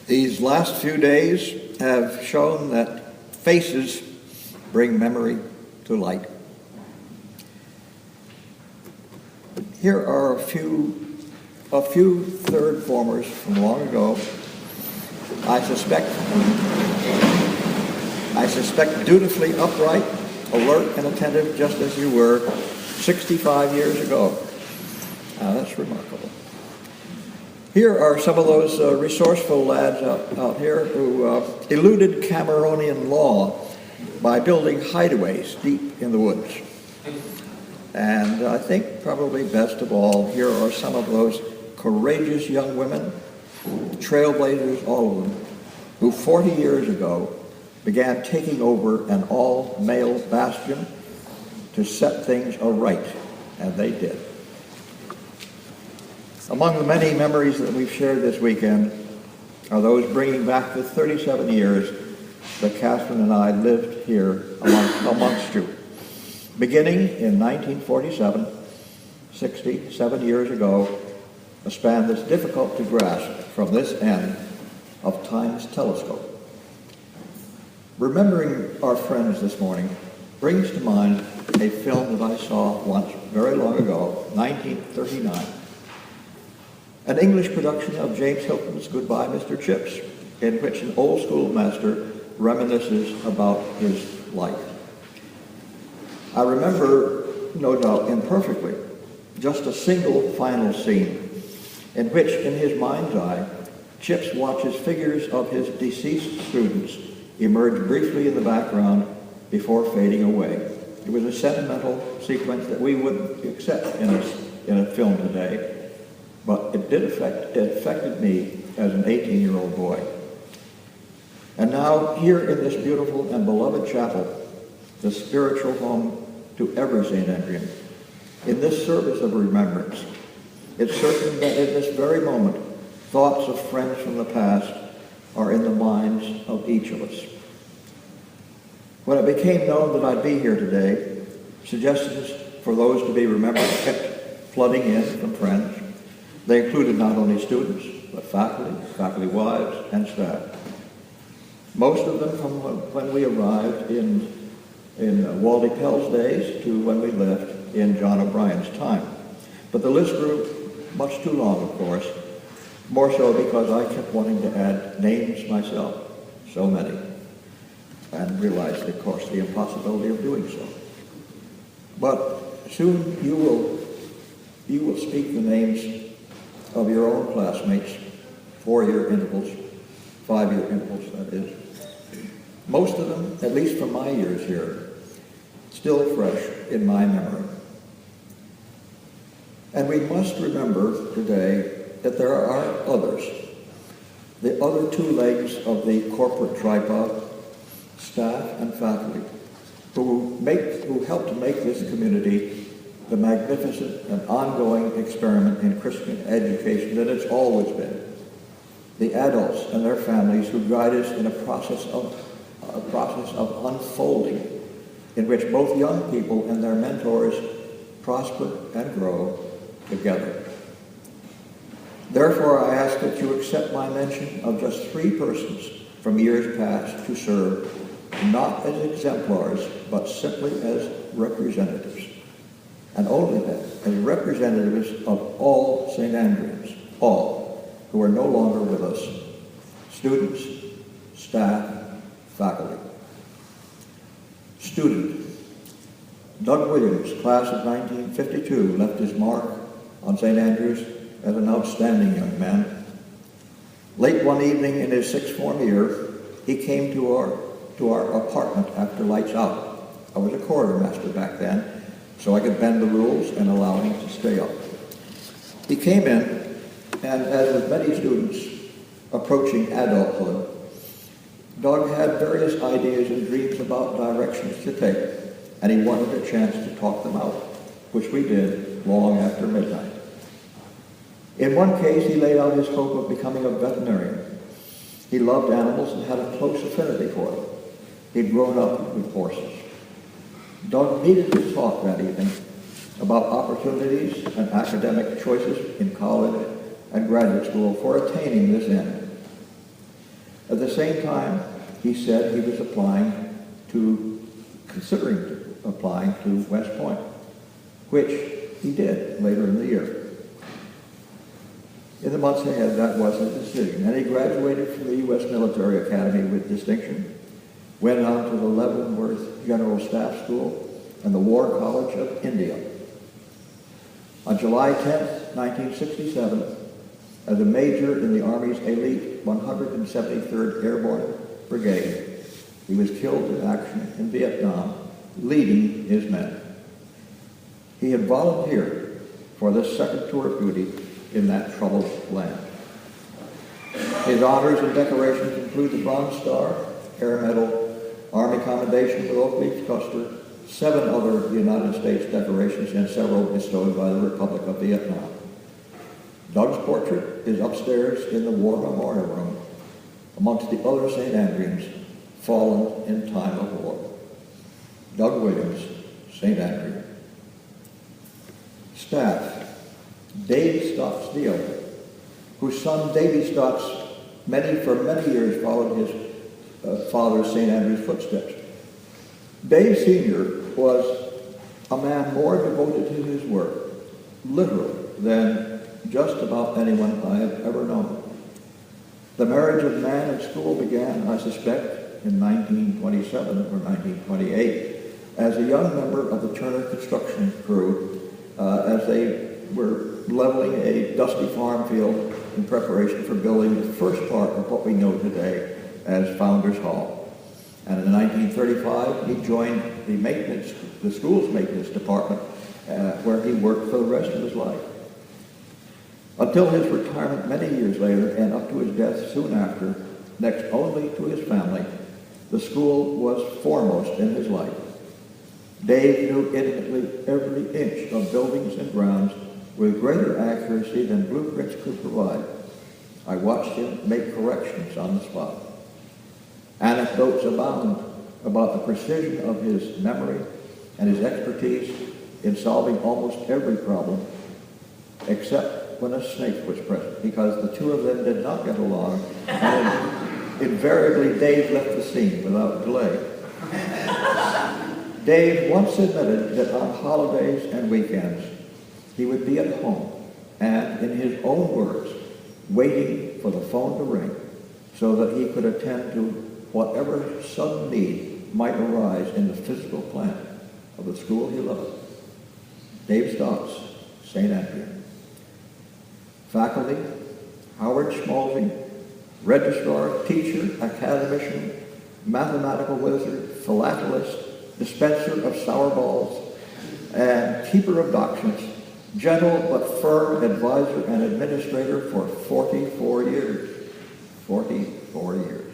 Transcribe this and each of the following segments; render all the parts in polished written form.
These last few days have shown that faces bring memory to light. Here are a few third formers from long ago. I suspect dutifully upright, alert, and attentive, just as you were 65 years ago. That's remarkable. Here are some of those resourceful lads out here who eluded Cameronian law by building hideaways deep in the woods. And I think probably best of all, here are some of those courageous young women, trailblazers, all of them, who 40 years ago began taking over an all-male bastion to set things aright, and they did. Among the many memories that we've shared this weekend are those bringing back the 37 years that Catherine and I lived here amongst you. Beginning in 1947, 67 years ago, a span that's difficult to grasp from this end of time's telescope. Remembering our friends this morning brings to mind a film that I saw once, very long ago, 1939. An English production of James Hilton's Goodbye, Mr. Chips, in which an old school master reminisces about his life. I remember, no doubt imperfectly, just a single final scene in which, in his mind's eye, Chips watches figures of his deceased students emerge briefly in the background before fading away. It was a sentimental sequence that we wouldn't accept in a film today, but it affected me as an 18-year-old boy. And now, here in this beautiful and beloved chapel, the spiritual home to every St. Andrean, in this service of remembrance, it's certain that in this very moment, thoughts of friends from the past are in the minds of each of us. When it became known that I'd be here today, suggestions for those to be remembered kept flooding in from friends. They included not only students, but faculty wives, and staff. Most of them from when we arrived in Waldy Pell's days to when we left in John O'Brien's time. But the list grew much too long, of course, more so because I kept wanting to add names myself, so many, and realized, of course, the impossibility of doing so. But soon you will speak the names of your own classmates, 4-year intervals, 5-year intervals, that is. Most of them, at least from my years here, still fresh in my memory. And we must remember today that there are others, the other two legs of the corporate tripod, staff and faculty, who help to make this community the magnificent and ongoing experiment in Christian education that it's always been. The adults and their families who guide us in a process of unfolding in which both young people and their mentors prosper and grow together. Therefore, I ask that you accept my mention of just 3 persons from years past who serve, not as exemplars, but simply as representatives. And only then, as representatives of all St. Andreans, all who are no longer with us, students, staff, faculty. Student. Doug Williams, class of 1952, left his mark on St. Andrews as an outstanding young man. Late one evening in his 6th form year, he came to our apartment after lights out. I was a quartermaster back then, so I could bend the rules and allow him to stay up. He came in, and as with many students approaching adulthood, Doug had various ideas and dreams about directions to take, and he wanted a chance to talk them out, which we did long after midnight. In one case, he laid out his hope of becoming a veterinarian. He loved animals and had a close affinity for them. He'd grown up with horses. Doug needed to talk that evening about opportunities and academic choices in college and graduate school for attaining this end. At the same time, he said he was considering applying to West Point, which he did later in the year. In the months ahead, that was his decision, and he graduated from the U.S. Military Academy with distinction, went on to the Leavenworth General Staff School and the War College of India. On July 10, 1967, as a major in the Army's elite 173rd Airborne Brigade, he was killed in action in Vietnam, leading his men. He had volunteered for this second tour of duty in that troubled land. His honors and decorations include the Bronze Star, Air Medal, Army Commendation with Oak Leaf Cluster, 7 other United States decorations, and several bestowed by the Republic of Vietnam. Doug's portrait is upstairs in the War Memorial Room, amongst the other St. Andreans fallen in time of war. Doug Williams, St. Andrew. Staff, Dave Stott Steele, whose son Davy Stotts for many years followed his father St. Andrew's footsteps. Dave Sr. was a man more devoted to his work, literally, than just about anyone I have ever known. The marriage of man and school began, I suspect, in 1927 or 1928, as a young member of the Turner construction crew as they were leveling a dusty farm field in preparation for building the first part of what we know today as Founders Hall. And in 1935, he joined the school's maintenance department, where he worked for the rest of his life. Until his retirement many years later, and up to his death soon after, next only to his family, the school was foremost in his life. Dave knew intimately every inch of buildings and grounds with greater accuracy than blueprints could provide. I watched him make corrections on the spot. Anecdotes abound about the precision of his memory and his expertise in solving almost every problem, except when a snake was present, because the two of them did not get along, and invariably Dave left the scene without delay. Dave once admitted that on holidays and weekends, he would be at home and, in his own words, waiting for the phone to ring so that he could attend to whatever sudden need might arise in the physical plant of the school he loved. Dave Stotts, St. Andrew. Faculty, Howard Schmaltz, registrar, teacher, academician, mathematical wizard, philatelist, dispenser of sour balls, and keeper of doctrines, gentle but firm advisor and administrator for 44 years. 44 years.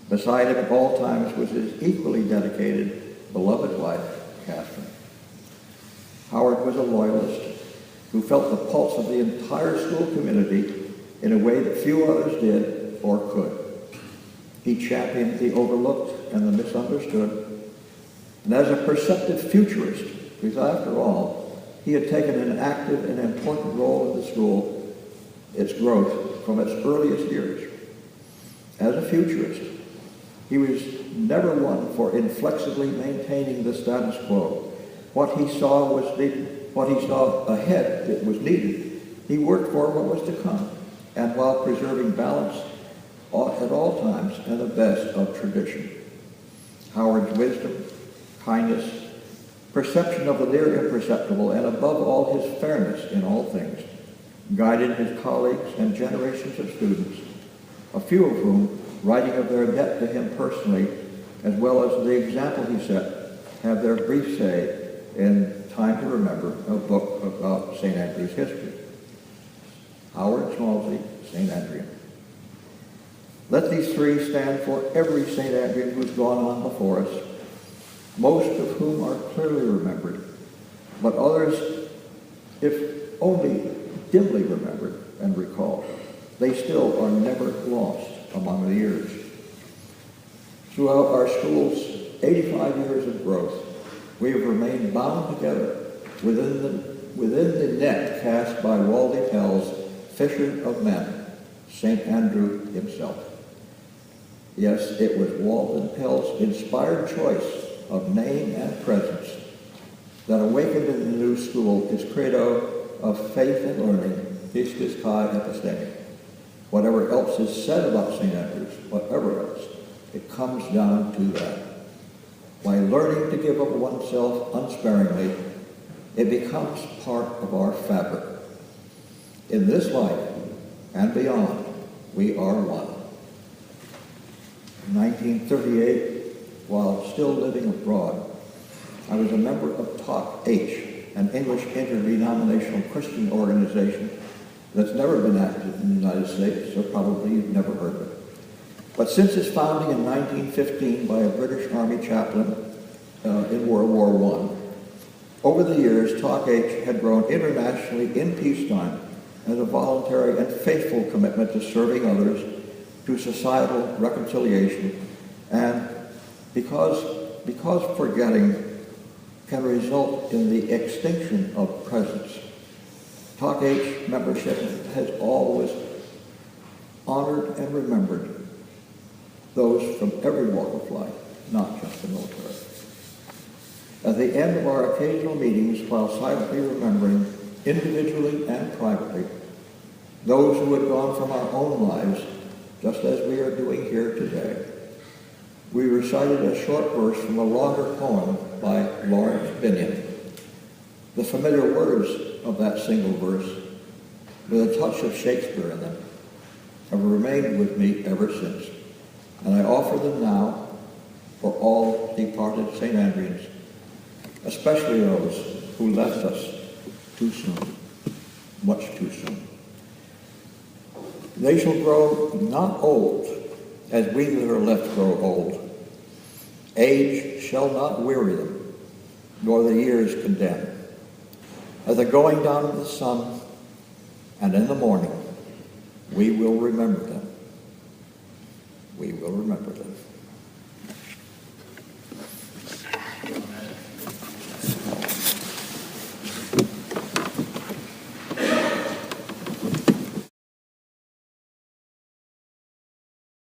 Beside him at all times was his equally dedicated, beloved wife, Catherine. Howard was a loyalist who felt the pulse of the entire school community in a way that few others did or could. He championed the overlooked and the misunderstood. And as a perceptive futurist, because after all, he had taken an active and important role in the school, its growth from its earliest years. As a futurist, he was never one for inflexibly maintaining the status quo. What he saw ahead that was needed, he worked for what was to come, and while preserving balance at all times and the best of tradition. Howard's wisdom, kindness, perception of the near imperceptible, and above all his fairness in all things, guided his colleagues and generations of students, a few of whom, writing of their debt to him personally, as well as the example he set, have their brief say in Time to Remember, a book about St. Andrew's history. Howard Schmaltz, St. Andrew. Let these three stand for every St. Andrew who's gone on before us, most of whom are clearly remembered, but others, if only dimly remembered and recalled, they still are never lost among the years. Throughout our school's 85 years of growth, we have remained bound together within the net cast by Waldy Pell's Fisher of Men, St. Andrew himself. Yes, it was Walden Pell's inspired choice of name and presence that awakened in the new school his credo of faith and learning, pistis kai episteme. Whatever else is said about St. Andrews, whatever else, it comes down to that. By learning to give of oneself unsparingly, it becomes part of our fabric. In this life and beyond, we are one. In 1938, while still living abroad, I was a member of Talk H, an English interdenominational Christian organization that's never been active in the United States, so probably you've never heard of it. But since its founding in 1915 by a British Army chaplain in World War I, over the years, Talk H had grown internationally in peacetime as a voluntary and faithful commitment to serving others, to societal reconciliation, and because forgetting can result in the extinction of presence, Talk H membership has always honored and remembered those from every walk of life, not just the military. At the end of our occasional meetings, while silently remembering, individually and privately, those who had gone from our own lives, just as we are doing here today, we recited a short verse from a longer poem by Lawrence Binion. The familiar words of that single verse, with a touch of Shakespeare in them, have remained with me ever since, and I offer them now for all departed St. Andrews, especially those who left us too soon, much too soon. They shall grow not old, as we that are left grow old. Age shall not weary them, nor the years condemn. At the going down of the sun, and in the morning, we will remember them. We will remember them.